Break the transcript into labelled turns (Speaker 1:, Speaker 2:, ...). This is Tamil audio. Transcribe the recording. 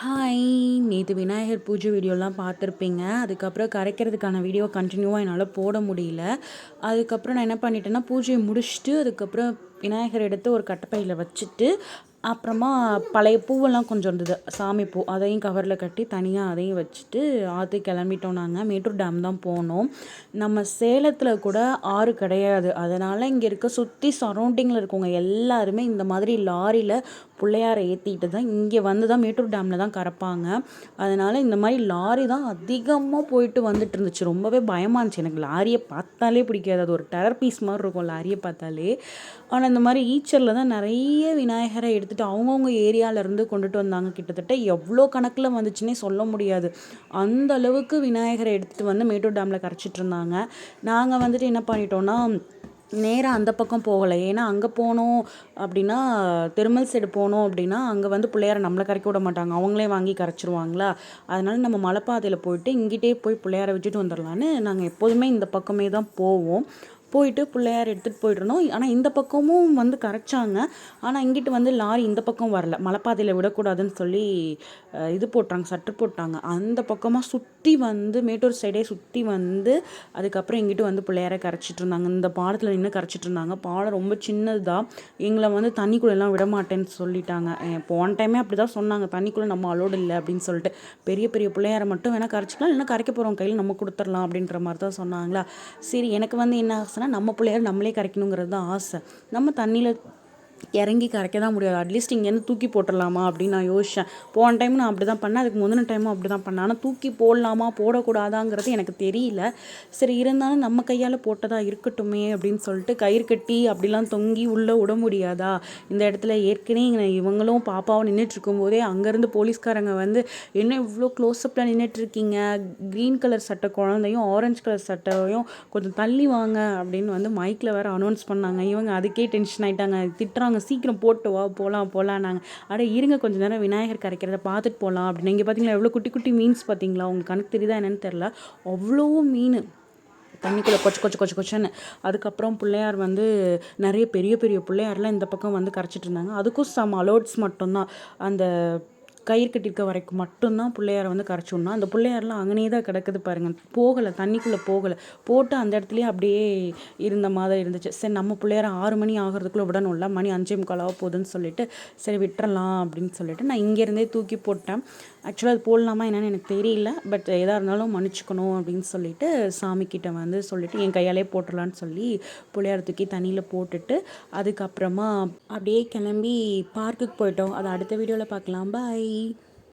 Speaker 1: ஹாய்! நேத்து விநாயகர் பூஜை வீடியோலாம் பார்த்துருப்பீங்க. அதுக்கப்புறம் கரைக்கிறதுக்கான வீடியோ கன்டினியூவா என்னால போட முடியல. அதுக்கப்புறம் நான் என்ன பண்ணிட்டேன்னா, பூஜைய முடிச்சுட்டு, அதுக்கப்புறம் விநாயகர் எடுத்து ஒரு கட்டப்பையில வச்சுட்டு, அப்புறமா பழைய பூவெல்லாம் கொஞ்சம் இருந்தது. சாமி பூ. அதையும் கவர்ல கட்டி தனியா அதையும் வச்சுட்டு ஆத்துக்கு கிளம்பிட்டோம் நாங்க. மேட்டூர் டேம் தான் போனோம். நம்ம சேலத்தில கூட ஆறு கிடையாது. அதனால இங்க இருக்க சுத்தி சரவுண்டிங்கில இருக்கவங்க எல்லாருமே இந்த மாதிரி லாரியில புள்ளையார ஏத்திட்டு தான் இங்க வந்து தான் மேட்டூர் டேம்ல தான் கரைப்பாங்க. அதனால இந்த மாரி லாரி தான் அதிகமா போயிட்டு வந்துட்டு இருந்துச்சு. ரொம்பவே பயமா இருந்துச்சு. எனக்கு லாரிய பார்த்தாலே பிடிக்காது. அது ஒரு டெரர் பீஸ் மாரி இருக்கும் லாரிய பார்த்தாலே. ஆனா இந்த மாரி ஈச்சர்ல தான் நெறைய விநாயகர எடுத்துட்டு அவங்கவங்க ஏரியாலருந்து கொண்டுட்டு வந்தாங்க. கிட்டத்தட்ட எவ்ளோ கணக்குல வந்துச்சுன்னே சொல்ல முடியாது. அந்த அளவுக்கு விநாயகர எடுத்துட்டு வந்து மேட்டூர் டேம்ல கரைச்சிட்டு இருந்தாங்க. நாங்க வந்துட்டு என்ன பண்ணிட்டோம்னா, நேரா அந்த பக்கம் போகல. ஏன்னா அங்க போனோம் அப்டின்னா, திருமல் சைடு போனோம் அப்டின்னா, அங்க வந்து பிள்ளையார நம்மள கரைக்க விட மாட்டாங்க. அவங்களே வாங்கி கரைச்சுருவாங்களா. அதனால நம்ம மலைப்பாதையில போயிட்டு இங்கிட்டே போய் பிள்ளையார விட்டுட்டு வந்துரலான்னு, நாங்க எப்போதுமே இந்த பக்கமே தான் போவோம். போயிட்டு பிள்ளையார் எடுத்துட்டு போயிட்டுருந்தோம். ஆனா இந்த பக்கமும் வந்து கரைச்சாங்க. ஆனா இங்கிட்டு வந்து லாரி இந்த பக்கம் வரல. மலைப்பாதையில விடக்கூடாதுன்னு சொல்லி இது போட்டாங்க, சட்டு போட்டாங்க. அந்த பக்கமா சுத்தி வந்து மேட்டூர் சைடே சுத்தி வந்து, அதுக்கப்புறம் இங்கிட்டு வந்து பிள்ளையார கரைச்சிட்டு இருந்தாங்க. இந்த பாலத்துல நின்னு கரைச்சிட்டு இருந்தாங்க. பாலம் ரொம்ப சின்னது தான். எங்கள வந்து தண்ணிக்குள்ளலாம் விடமாட்டேன்னு சொல்லிட்டாங்க. போன டைமே அப்படிதான் சொன்னாங்க. தண்ணிக்குள்ள நம்ம அலோடு இல்ல அப்படின்னு சொல்லிட்டு. பெரிய பெரிய பிள்ளையார மட்டும் வேணா கரைச்சிக்கலாம். இல்லைன்னா கரைக்க போறவங்க கையில நம்ம குடுத்துரலாம் அப்படின்ற மாரி தான் சொன்னாங்களா. சரி எனக்கு வந்து என்ன ஆசைன்னா, நம்ம பிள்ளையார நம்மளே கரைக்கணுங்கிறது தான் ஆசை. நம்ம தண்ணியில இறங்கி கரைக்க தான் முடியாது. அட்லீஸ்ட் இங்கேருந்து தூக்கி போட்டுடலாமா அப்படின்னு நான் யோசிச்சேன். போன டைம் நான் அப்படி தான் பண்ணேன். அதுக்கு முந்தின டைமும் அப்படி தான் பண்ணேன். ஆனால் தூக்கி போடலாமா போடக்கூடாதாங்கிறது எனக்கு தெரியல. சரி இருந்தாலும் நம்ம கையால் போட்டதா இருக்கட்டுமே அப்படின்னு சொல்லிட்டு கயிறு கட்டி அப்படிலாம் தொங்கி உள்ளே விட முடியாதா. இந்த இடத்துல ஏற்கனவே இவங்களும் பாப்பாவும் நின்றுட்டு இருக்கும்போதே அங்கேருந்து போலீஸ்காரங்க வந்து என்ன இவ்வளோ க்ளோஸ்அப்பில் நின்றுட்டுருக்கீங்க, க்ரீன் கலர் சட்டை குழந்தையும் ஆரஞ்சு கலர் சட்டையும் கொஞ்சம் தள்ளி வாங்க அப்படின்னு வந்து மைக்கில் வேறு அனௌன்ஸ் பண்ணாங்க. இவங்க அதுக்கே டென்ஷன் ஆகிட்டாங்க. திட்டுறாங்க, சீக்கிரம் போட்டு வா போகலான்னாங்க. அட இருங்க கொஞ்ச நேரம் விநாயகர் கரைக்கிறத பார்த்துட்டு போகலாம் அப்படின்னு. இங்கே பார்த்தீங்களா எவ்வளோ குட்டி குட்டி மீன்ஸ் பார்த்தீங்களா, உங்களுக்கு கணக்கு தெரியுதா என்னன்னு தெரில. அவ்வளோ மீன் தண்ணிக்குள்ளே கொச்சு கொச்சு கொச்சு கொச்சுன்னு. அதுக்கப்புறம் பிள்ளையார் வந்து நிறைய பெரிய பெரிய பிள்ளையார்லாம் இந்த பக்கம் வந்து கரைச்சிட்டு இருந்தாங்க. அதுக்கும் சம் அலோட்ஸ் மட்டும்தான். அந்த கயிறு கட்டியிருக்க வரைக்கும் மட்டும்தான் பிள்ளையார வந்து கரைச்சி விடணும். அந்த பிள்ளையார்லாம் அங்கனே தான் கிடக்குது பாருங்கள். போகலை, தண்ணிக்குள்ளே போகலை. போட்டு அந்த இடத்துலயே அப்படியே இருந்த மாதிரி இருந்துச்சு. சரி நம்ம பிள்ளையார 6 மணி ஆகிறதுக்குள்ளே விடணும்ல, மணி 5:45 ஆக போகுதுன்னு சொல்லிட்டு சரி விட்டுறலாம் அப்படின்னு சொல்லிட்டு நான் இங்கேருந்தே தூக்கி போட்டேன். ஆக்சுவலாக அது போடலாமா என்னன்னு எனக்கு தெரியல. பட் எதாக இருந்தாலும் மன்னிச்சுக்கணும் அப்படின்னு சொல்லிட்டு சாமிக்கிட்ட வந்து சொல்லிட்டு என் கையாலே போட்டுடலான்னு சொல்லி புள்ளையார தூக்கி தண்ணியில் போட்டுட்டு அதுக்கப்புறமா அப்படியே கிளம்பி பார்க்குக்கு போயிட்டோம். அதை அடுத்த வீடியோவில் பார்க்கலாம். பாய்.